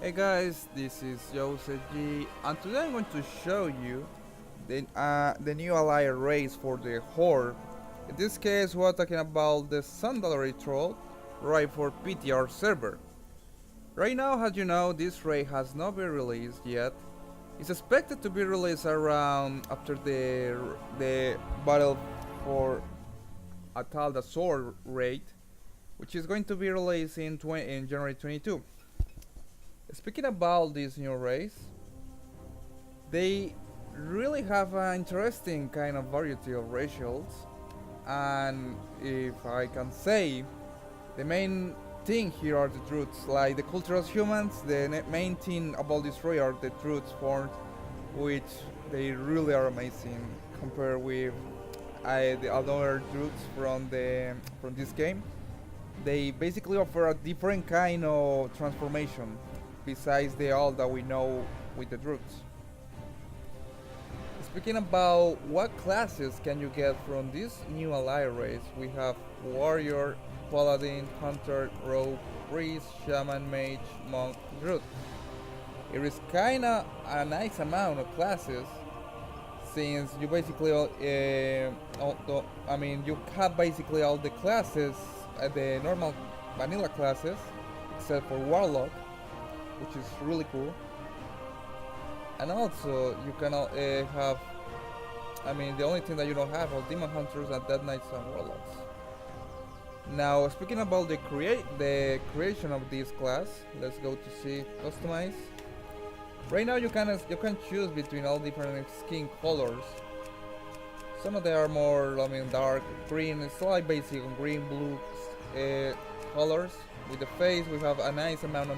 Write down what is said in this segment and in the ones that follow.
Hey guys, this is Joseph G, and today I'm going to show you the new ally race for the Horde. In this case, we're talking about the Zandalari Troll, right for PTR server. Right now, as you know, this raid has not been released yet. It's expected to be released around after the battle for Atal the Sword raid, which is going to be released in January 22. Speaking about this new race, they really have an interesting kind of variety of racials, and if I can say, the main thing here are the truths. Like the cultural humans, the main thing about this race are the truths formed, which they really are amazing compared with the other truths from this game. They basically offer a different kind of transformation besides the all that we know with the druids. Speaking about what classes can you get from this new ally race, we have warrior, paladin, hunter, rogue, priest, shaman, mage, monk, druid. It is kinda a nice amount of classes since you basically you have basically all the classes, the normal vanilla classes, except for warlock, which is really cool. And also you can have, the only thing that you don't have are demon hunters and dead knights and warlocks. Now speaking about the creation of this class, let's go to see customize. Right now you can choose between all different skin colors. Some of them are more dark green. It's like basic green, blue colors. With the face, we have a nice amount of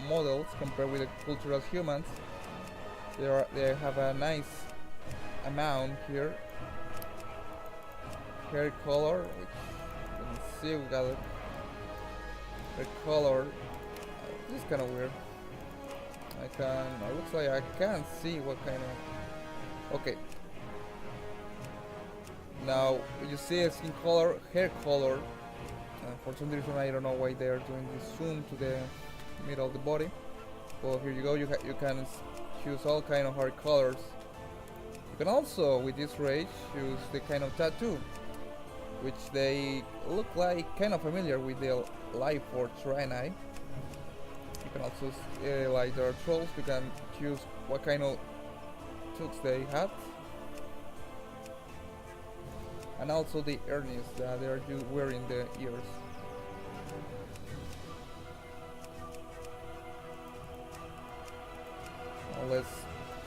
models compared with the cultural humans. They have a nice amount here. Hair color, which you can see we got hair color. This is kind of weird. It looks like I can't see what kind of. Okay. Now you see a skin color, hair color. For some reason I don't know why they are doing this zoom to the middle of the body. Well, here you go. You can choose all kind of hair colors. You can also, with this race, choose the kind of tattoo, which they look like kind of familiar with the Life for Trinai. You can also, like there are trolls, you can choose what kind of tools they have. And also the earrings that they are wearing the ears. Now let's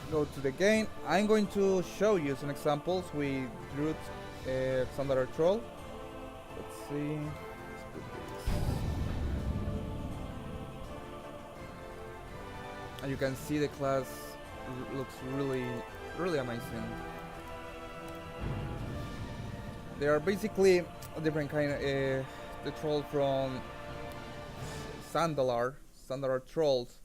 go to the game. I'm going to show you some examples with Druid Zandalari Troll. Let's see. Let's put this. And you can see the class looks really amazing. They are basically a different kind of the troll from Zandalari Trolls,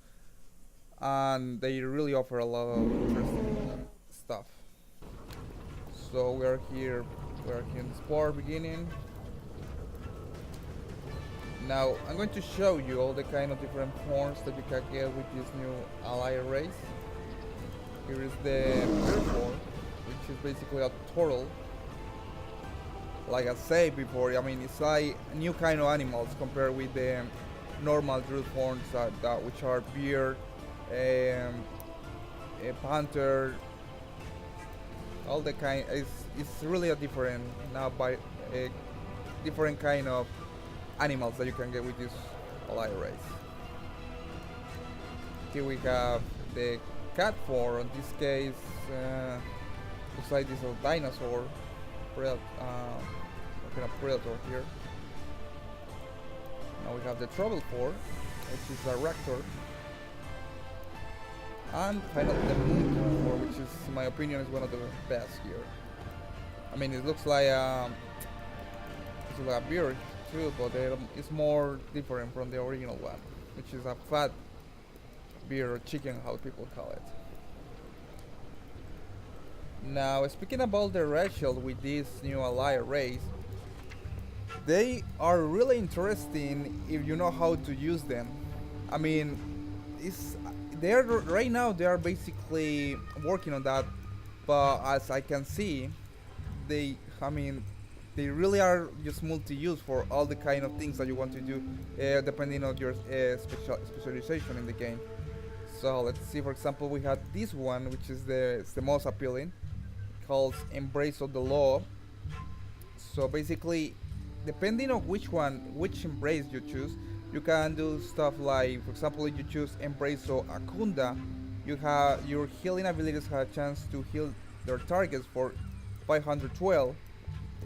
and they really offer a lot of interesting stuff. So we are here in the sport beginning. Now I'm going to show you all the kind of different forms that you can get with this new ally race. Here is the bear form, which is basically a turtle. Like I said before, it's like new kind of animals compared with the normal druid forms which are bear, a panther, all the kind. It's really a different now by a different kind of animals that you can get with this ally race. Here we have the cat form. In this case, looks like this is a dinosaur. Kind of predator here. Now we have the trouble form, which is a raptor, and finally the moon form, which is, in my opinion, is one of the best here. It looks like it's like a beard too, but it's more different from the original one, which is a fat beard or chicken, how people call it. Now, speaking about the racial with this new ally race, they are really interesting if you know how to use them. is they're right now they are basically working on that, but as I can see, they I mean they really are just multi-use for all the kind of things that you want to do, depending on your specialization in the game. So let's see. For example, we had this one, which is the most appealing, called Embrace of the Law. So basically, depending on which embrace you choose, you can do stuff like, for example, if you choose Embrace of Akunda, you have your healing abilities have a chance to heal their targets for 512.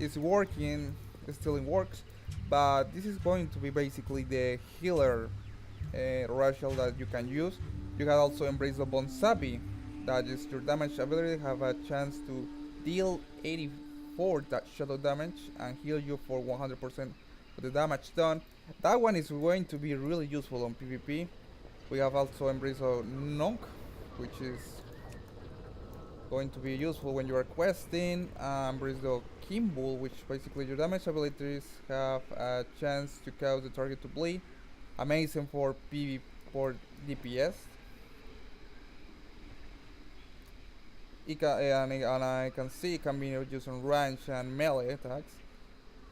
It's working, it still in works, but this is going to be basically the healer racial that you can use. You can also embrace the Bonsabi, that is your damage ability have a chance to deal 84 shadow damage and heal you for 100% of the damage done. That one is going to be really useful on PvP. We have also embrace of Nonk, which is going to be useful when you are questing. Embrace of Kimball, which basically your damage abilities have a chance to cause the target to bleed. Amazing for PvP for DPS. And I can see it can be used on range and melee attacks.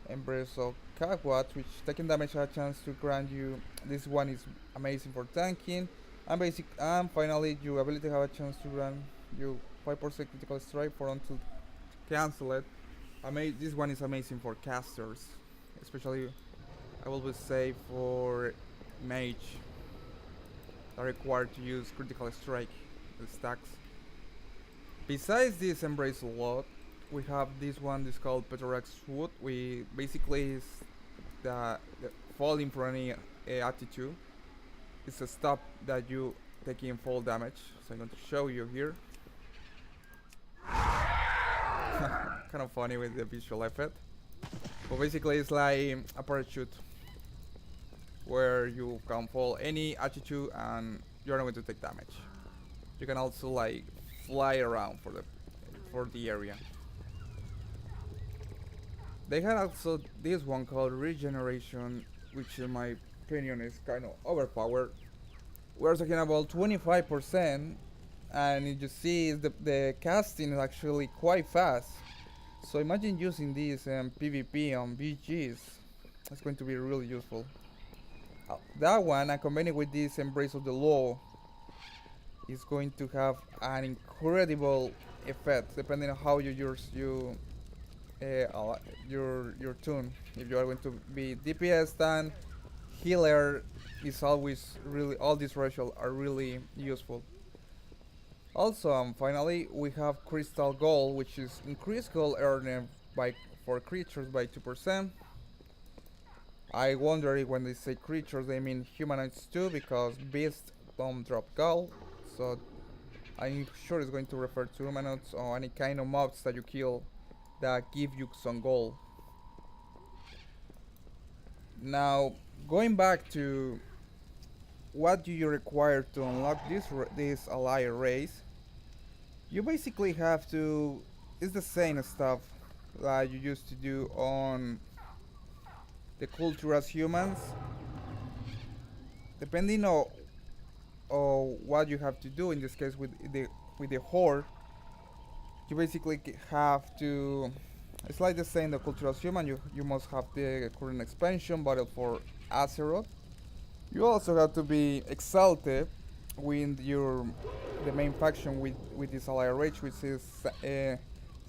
Embrace of Kagwat, which taking damage has a chance to grant you. This one is amazing for tanking. And finally, your ability have a chance to grant you 5% critical strike for until cancel it. This one is amazing for casters, especially I will say for mage are required to use critical strike stacks. Besides this embrace a lot, we have this one. This called Petrorex Wood. We basically is the falling for any attitude. It's a stop that you taking fall damage. So I'm going to show you here. Kind of funny with the visual effect. But basically it's like a parachute where you can fall any attitude and you're not going to take damage. You can also like fly around for the area. They had also this one called Regeneration, which in my opinion is kind of overpowered. We're talking about 25%, and you see the casting is actually quite fast. So imagine using this PvP on BGs. It's going to be really useful. That one, and combining with this Embrace of the Law, is going to have an incredible effect depending on how you use your tune. If you are going to be DPS, then healer is always really, all these ratios are really useful. Also, finally, we have Crystal Gold, which is increased gold earned for creatures by 2%. I wonder if when they say creatures they mean humanoids too, because beasts don't drop gold. So I'm sure it's going to refer to humanoids or any kind of mobs that you kill that give you some gold. Now, going back to what do you require to unlock this ally race, you basically have to, it's the same stuff that you used to do on the culture as humans. Depending on what you have to do, in this case with the horde, you basically have to, it's like the same the culture as human. You must have the current expansion battle for Azeroth. You also have to be exalted with the main faction with this ally race, which is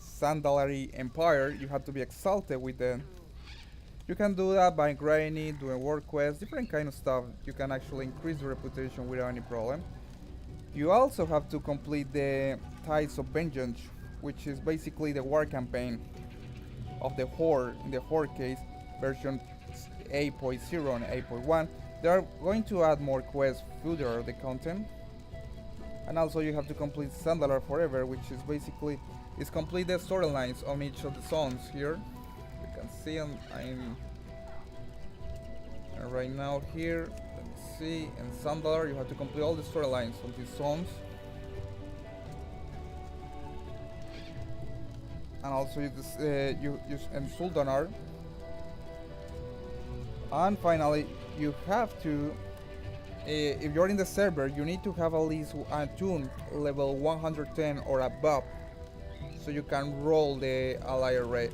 Zandalari Empire. You have to be exalted with them. You can do that by grinding, doing work quests, different kind of stuff. You can actually increase your reputation without any problem. You also have to complete the Tides of Vengeance, which is basically the war campaign of the Horde, in the Horde case, version 8.0 and 8.1. They are going to add more quests further the content. And also you have to complete Zandalari Forever, which is basically complete the storylines on each of the zones here. You can see I'm right now here. Let me see. In Zandalari you have to complete all the storylines on these zones. And also you use in Suldanar. And finally you have to if you're in the server, you need to have at least a tune level 110 or above, so you can roll the ally race.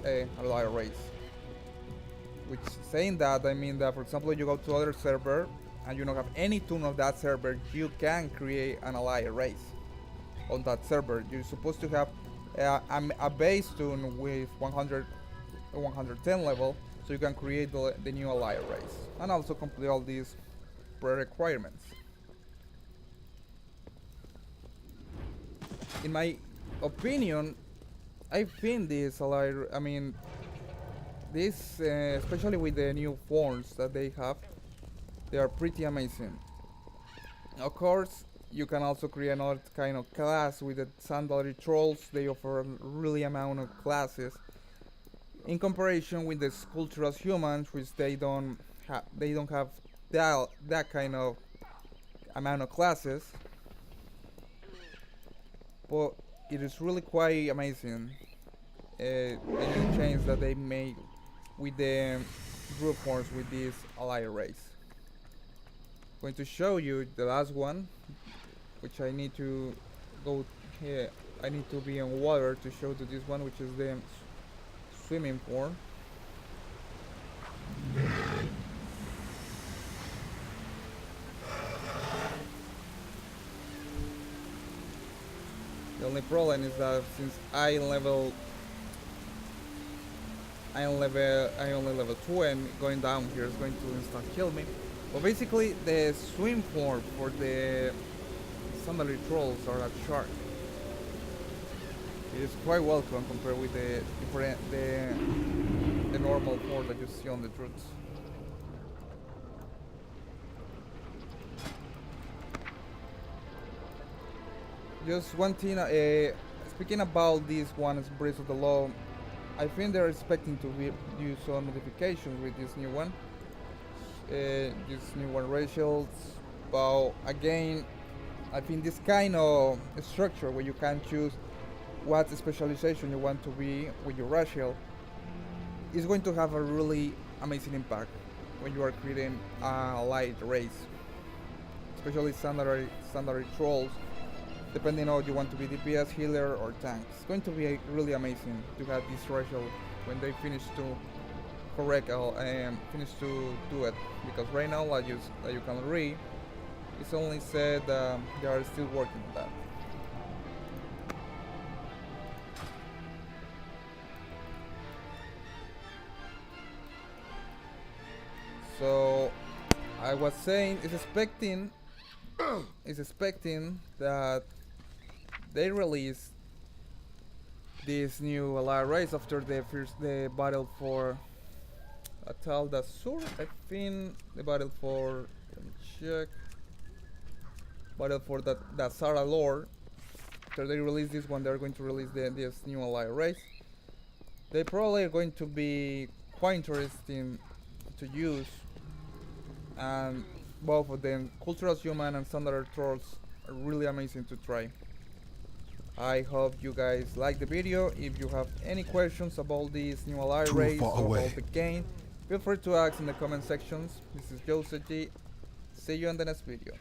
Which, saying that, I mean that, for example, you go to other server and you don't have any tune of that server, you can create an ally race on that server. You're supposed to have a base tune with 110 level, so you can create the new ally race and also complete all these pre-requirements. In my opinion, I think this ally, I mean, this, especially with the new forms that they have, they are pretty amazing. Of course, you can also create another kind of class with the Zandalari Trolls. They offer a really amount of classes in comparison with the cultural humans, which they don't have that kind of amount of classes. But it is really quite amazing, the new change that they made with the group forms with this ally race. Going to show you the last one, which I need to go here. I need to be in water to show to this one, which is the swimming form. The only problem is that since I only level 2 and going down here is going to instant kill me. But basically the swim form for the Zandalari Trolls are a shark. It is quite welcome compared with the normal form that you see on the druids. Just one thing, speaking about this one, is Breath of the Law. I think they're expecting to do some modifications with this new one. Racials. But again, I think this kind of structure where you can choose what specialization you want to be with your racial is going to have a really amazing impact when you are creating a light race, especially Zandalari Trolls. Depending on you want to be DPS, healer, or tank. It's going to be really amazing to have this racial when they finish to finish to do it. Because right now, like you can read, it's only said they are still working on that. So I was saying, is expecting that they release this new ally race after the battle for Atal da Sur. I think the battle for, let me check, battle for the Sara lore. After they release this one, they're going to release this new ally race. They probably are going to be quite interesting to use, and both of them, Cultural Human and Zandalari Trolls, are really amazing to try. I hope you guys like the video. If you have any questions about this new ally race or about the game, feel free to ask in the comment sections. This is Joseph G. See you in the next video.